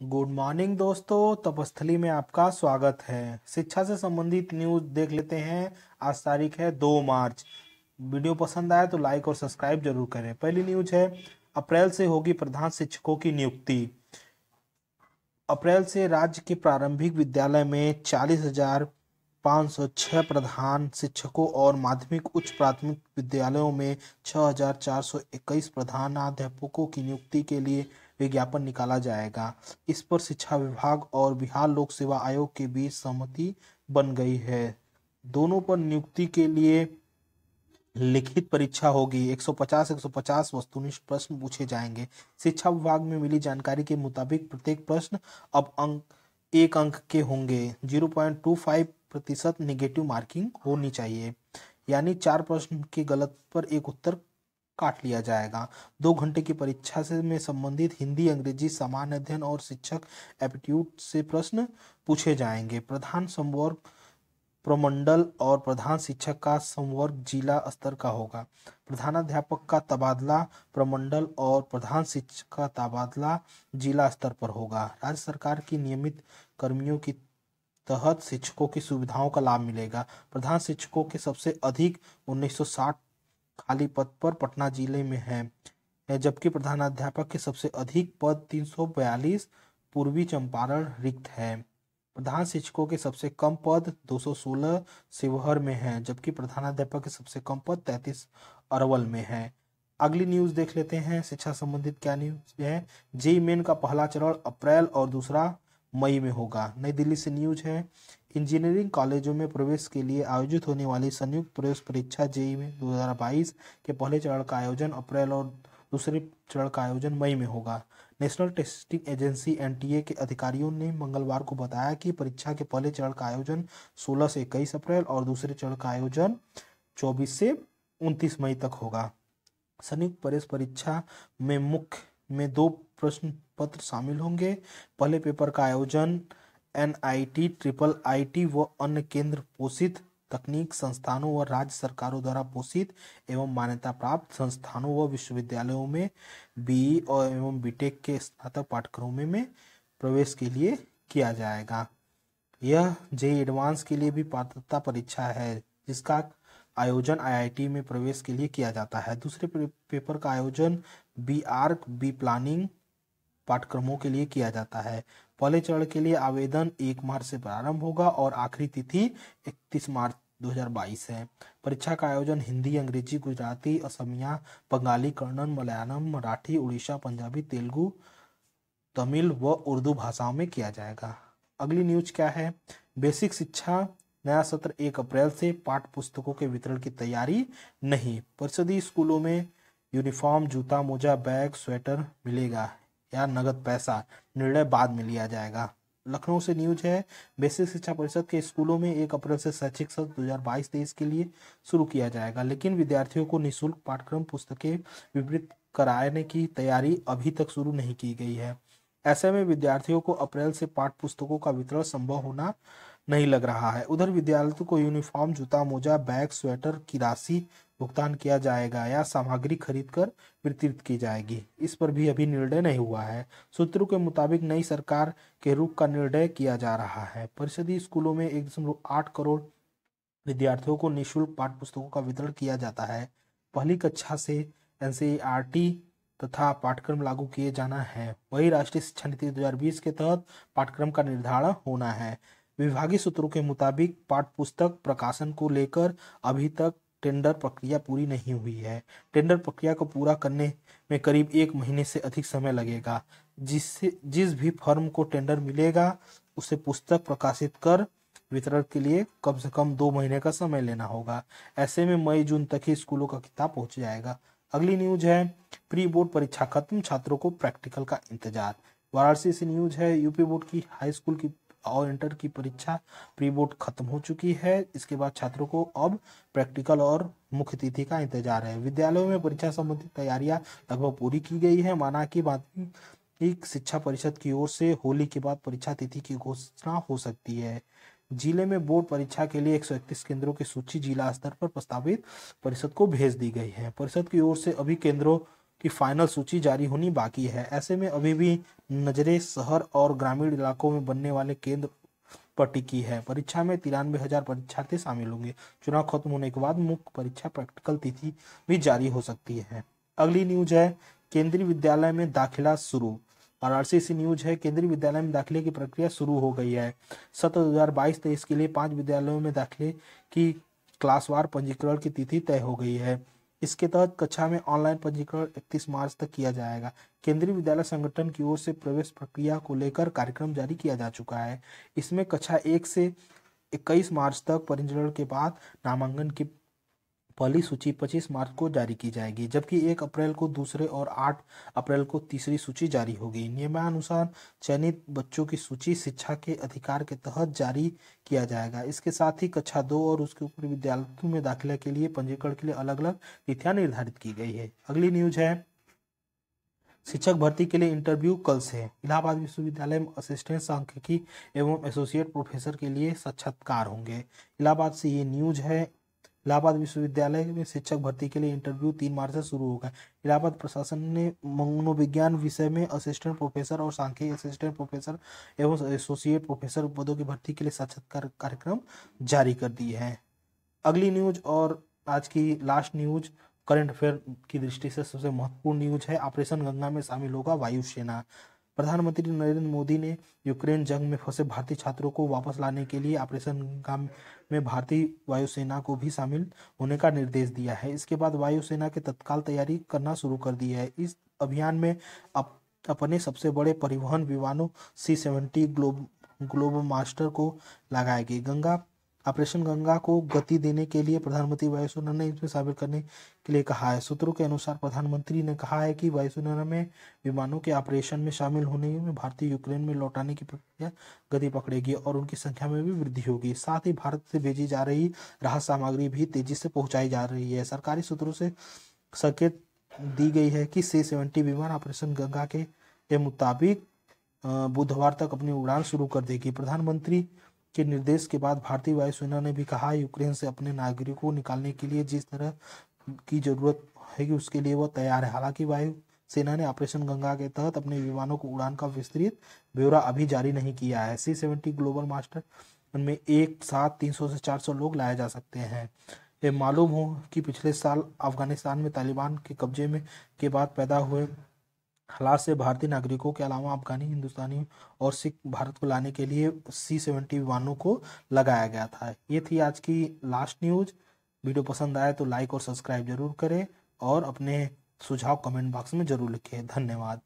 Good morning दोस्तों, तपस्थली में आपका स्वागत है। शिक्षा से संबंधित न्यूज देख लेते हैं। आज तारीख है 2 मार्च। वीडियो पसंद आए तो लाइक और सब्सक्राइब जरूर करें। पहली न्यूज है, अप्रैल से होगी प्रधान शिक्षकों की नियुक्ति। अप्रैल से राज्य के प्रारंभिक विद्यालय में 40,506 प्रधान शिक्षकों और माध्यमिक उच्च प्राथमिक विद्यालयों में 6,421 प्रधानाध्यापकों की नियुक्ति के लिए विज्ञापन निकाला जाएगा। इस पर शिक्षा विभाग और बिहार लोक सेवा आयोग के बीच सहमति बन गई है। दोनों पर नियुक्ति के लिए लिखित परीक्षा होगी। 150 वस्तुनिष्ठ प्रश्न पूछे जाएंगे। शिक्षा विभाग में मिली जानकारी के मुताबिक प्रत्येक प्रश्न अब एक अंक के होंगे। 0.25% निगेटिव मार्किंग होनी चाहिए, यानी 4 प्रश्न के गलत पर एक उत्तर काट लिया जाएगा। 2 घंटे की परीक्षा से में संबंधित हिंदी, अंग्रेजी, सामान्य अध्ययन और शिक्षक एप्टीट्यूड से प्रश्न पूछे जाएंगे। प्रधान संवर्ग प्रमंडल और प्रधान शिक्षक का संवर्ग जिला स्तर का होगा। प्रधानाध्यापक का तबादला प्रमंडल और प्रधान शिक्षक का तबादला जिला स्तर पर होगा। राज्य सरकार की नियमित कर्मियों की तहत शिक्षकों की सुविधाओं का लाभ मिलेगा। प्रधान शिक्षकों के सबसे अधिक 1960 खाली पद पर पटना जिले में है, जबकि प्रधानाध्यापक के सबसे अधिक पद 342 पूर्वी चंपारण रिक्त है। प्रधान शिक्षकों के सबसे कम पद 216 शिवहर में है, जबकि प्रधानाध्यापक के सबसे कम पद 33 अरवल में है। अगली न्यूज देख लेते हैं। शिक्षा संबंधित क्या न्यूज है। जेईई मेन का पहला चरण अप्रैल और दूसरा मई में होगा। नई दिल्ली से न्यूज है, इंजीनियरिंग कॉलेजों में प्रवेश के लिए आयोजित होने वाली संयुक्त प्रवेश परीक्षा जेईई में 2022 के पहले चरण का आयोजन अप्रैल और दूसरे चरण का आयोजन मई में होगा। नेशनल टेस्टिंग एजेंसी एनटीए के अधिकारियों ने मंगलवार को बताया कि परीक्षा के पहले चरण का आयोजन 16 से 21 अप्रैल और दूसरे चरण का आयोजन 24 से 29 मई तक होगा। संयुक्त प्रवेश परीक्षा में मुख्य में 2 प्रश्न पत्र शामिल होंगे। पहले पेपर का आयोजन एनआईटी, ट्रिपल आईटी व अन्य केंद्र पोषित तकनीक संस्थानों व राज्य सरकारों द्वारा पोषित एवं मान्यता प्राप्त संस्थानों व विश्वविद्यालयों में बीई और एवं बीटेक के स्नातक पाठ्यक्रमों में प्रवेश के लिए किया जाएगा। यह जेईई एडवांस के लिए भी पात्रता परीक्षा है, जिसका आयोजन आईआईटी में प्रवेश के लिए किया जाता है। दूसरे पेपर का आयोजन बी आर्क, बी प्लानिंग पाठ्यक्रमों के लिए किया जाता है। पहले चरण के लिए आवेदन 1 मार्च से प्रारंभ होगा और आखिरी तिथि 31 मार्च 2022 है। परीक्षा का आयोजन हिंदी, अंग्रेजी, गुजराती, असमिया, बंगाली, कन्नड़, मलयालम, मराठी, उड़ीसा, पंजाबी, तेलुगु, तमिल व उर्दू भाषाओं में किया जाएगा। अगली न्यूज क्या है, बेसिक शिक्षा नया सत्र 1 अप्रैल से। पाठ्य पुस्तकों के वितरण की तैयारी नहीं। परिषदीय स्कूलों में यूनिफॉर्म, जूता, मोजा, बैग, स्वेटर मिलेगा या नगद पैसा, निर्णय बाद में लिया जाएगा। लखनऊ से न्यूज है, बेसिक शिक्षा परिषद के स्कूलों में 1 अप्रैल से शैक्षिक सत्र 2022-23 के लिए शुरू किया जाएगा, लेकिन विद्यार्थियों को निःशुल्क पाठ्यक्रम पुस्तकें वितरित कराने की तैयारी अभी तक शुरू नहीं की गई है। ऐसे में विद्यार्थियों को अप्रैल से पाठ्य पुस्तकों का वितरण संभव होना नहीं लग रहा है। उधर विद्यार्थियों को यूनिफॉर्म, जूता, मोजा, बैग, स्वेटर की राशि भुगतान किया जाएगा या सामग्री खरीदकर वितरित की जाएगी, इस पर भी अभी निर्णय नहीं हुआ है। सूत्रों के मुताबिक नई सरकार के रुख का निर्णय किया जा रहा है। परिषदीय स्कूलों में 1.8 करोड़ विद्यार्थियों को निःशुल्क पाठ्य पुस्तकों का वितरण किया जाता है। पहली कक्षा से एनसीईआरटी तथा पाठ्यक्रम लागू किए जाना है। वही राष्ट्रीय शिक्षा नीति 2020 के तहत पाठ्यक्रम का निर्धारण होना है। विभागीय सूत्रों के मुताबिक पाठ्य पुस्तक प्रकाशन को लेकर अभी तक टेंडर प्रक्रिया पूरी नहीं हुई है। टेंडर प्रक्रिया को पूरा करने में करीब 1 महीने से अधिक समय लगेगा। जिस भी फर्म को टेंडर मिलेगा उसे पुस्तक प्रकाशित कर वितरण के लिए कम से कम 2 महीने का समय लेना होगा। ऐसे में मई जून तक ही स्कूलों का किताब पहुंच जाएगा। अगली न्यूज है, प्री बोर्ड परीक्षा खत्म, छात्रों को प्रैक्टिकल का इंतजार। वाराणसी से न्यूज है, यूपी बोर्ड की हाई स्कूल की और इंटर की परीक्षा प्री बोर्ड खत्म हो चुकी है। इसके बाद छात्रों को अब प्रैक्टिकल और मुख्य तिथि का इंतजार है। विद्यालयों में परीक्षा संबंधी तैयारियां लगभग पूरी की गई है। माना कि माध्यमिक शिक्षा परिषद की ओर से होली के बाद परीक्षा तिथि की घोषणा हो सकती है। जिले में बोर्ड परीक्षा के लिए 131 केंद्रों की सूची जिला स्तर पर प्रस्तावित परिषद को भेज दी गई है। परिषद की ओर से अभी केंद्रों की फाइनल सूची जारी होनी बाकी है। ऐसे में अभी भी नजरें शहर और ग्रामीण इलाकों में बनने वाले केंद्र पर टिकी है। परीक्षा में 93,000 परीक्षार्थी शामिल होंगे। चुनाव खत्म होने के बाद मुख्य परीक्षा प्रैक्टिकल तिथि भी जारी हो सकती है। अगली न्यूज है केंद्रीय विद्यालय में दाखिला शुरू। वाराणसी न्यूज है केंद्रीय विद्यालय में दाखिले की प्रक्रिया शुरू हो गई है। सत्र 2022-23 के लिए 5 विद्यालयों में दाखिले की क्लासवार पंजीकरण की तिथि तय हो गई है। इसके तहत कक्षा में ऑनलाइन पंजीकरण 31 मार्च तक किया जाएगा। केंद्रीय विद्यालय संगठन की ओर से प्रवेश प्रक्रिया को लेकर कार्यक्रम जारी किया जा चुका है। इसमें कक्षा 1 से 21 मार्च तक पंजीकरण के बाद नामांकन की पहली सूची 25 मार्च को जारी की जाएगी, जबकि 1 अप्रैल को दूसरे और 8 अप्रैल को तीसरी सूची जारी होगी। नियमानुसार चयनित बच्चों की सूची शिक्षा के अधिकार के तहत जारी किया जाएगा। इसके साथ ही कक्षा 2 और उसके ऊपर विद्यालयों में दाखिला के लिए पंजीकरण के लिए अलग अलग तिथियां निर्धारित की गई है। अगली न्यूज है शिक्षक भर्ती के लिए इंटरव्यू कल से। इलाहाबाद विश्वविद्यालय में असिस्टेंट सांख्यिकी एवं एसोसिएट प्रोफेसर के लिए साक्षात्कार होंगे। इलाहाबाद से ये न्यूज है। इलाहाबाद विश्वविद्यालय में शिक्षक भर्ती के लिए इंटरव्यू 3 मार्च से शुरू होगा। इलाहाबाद प्रशासन ने मनोविज्ञान विषय में असिस्टेंट प्रोफेसर और सांख्यिकी असिस्टेंट प्रोफेसर एवं एसोसिएट प्रोफेसर पदों की भर्ती के लिए साक्षात्कार कार्यक्रम जारी कर दी है। अगली न्यूज और आज की लास्ट न्यूज करंट अफेयर की दृष्टि से सबसे महत्वपूर्ण न्यूज है। ऑपरेशन गंगा में शामिल होगा वायुसेना। प्रधानमंत्री नरेंद्र मोदी ने यूक्रेन जंग में फंसे भारतीय छात्रों को वापस लाने के लिए ऑपरेशन गंगा में भारतीय वायुसेना को भी शामिल होने का निर्देश दिया है। इसके बाद वायुसेना के तत्काल तैयारी करना शुरू कर दी है। इस अभियान में अपने सबसे बड़े परिवहन विमानों C-70 ग्लोब मास्टर को लगाएगी। ऑपरेशन गंगा को गति देने के लिए प्रधानमंत्री वायुसेना ने इसमें शामिल करने के लिए कहा है। सूत्रों के अनुसार प्रधानमंत्री ने कहा है कि वायुसेना में विमानों के ऑपरेशन में शामिल होने में भारतीय यूक्रेन में लौटाने की प्रक्रिया गति पकड़ेगी और उनकी संख्या में भी वृद्धि होगी। साथ ही भारत से भेजी जा रही राहत सामग्री भी तेजी से पहुंचाई जा रही है। सरकारी सूत्रों से संकेत दी गई है कि C-70 विमान ऑपरेशन गंगा के मुताबिक बुधवार तक अपनी उड़ान शुरू कर देगी। प्रधानमंत्री के निर्देश के बाद भारतीय वायुसेना ने भी कहा यूक्रेन से अपने नागरिकों को निकालने के लिए जिस तरह की जरूरत है कि उसके लिए वह तैयार है। हालांकि वायुसेना ने ऑपरेशन गंगा के तहत अपने विमानों को उड़ान का विस्तृत ब्यौरा अभी जारी नहीं किया है। C-70 ग्लोबल मास्टर में एक साथ 300 से 400 लोग लाए जा सकते हैं। ये मालूम हो कि पिछले साल अफगानिस्तान में तालिबान के कब्जे में के बाद पैदा हुए हालात से भारतीय नागरिकों के अलावा अफगानी, हिंदुस्तानी और सिख भारत को लाने के लिए C-70 विमानों को लगाया गया था। ये थी आज की लास्ट न्यूज। वीडियो पसंद आए तो लाइक और सब्सक्राइब जरूर करें और अपने सुझाव कमेंट बॉक्स में जरूर लिखें। धन्यवाद।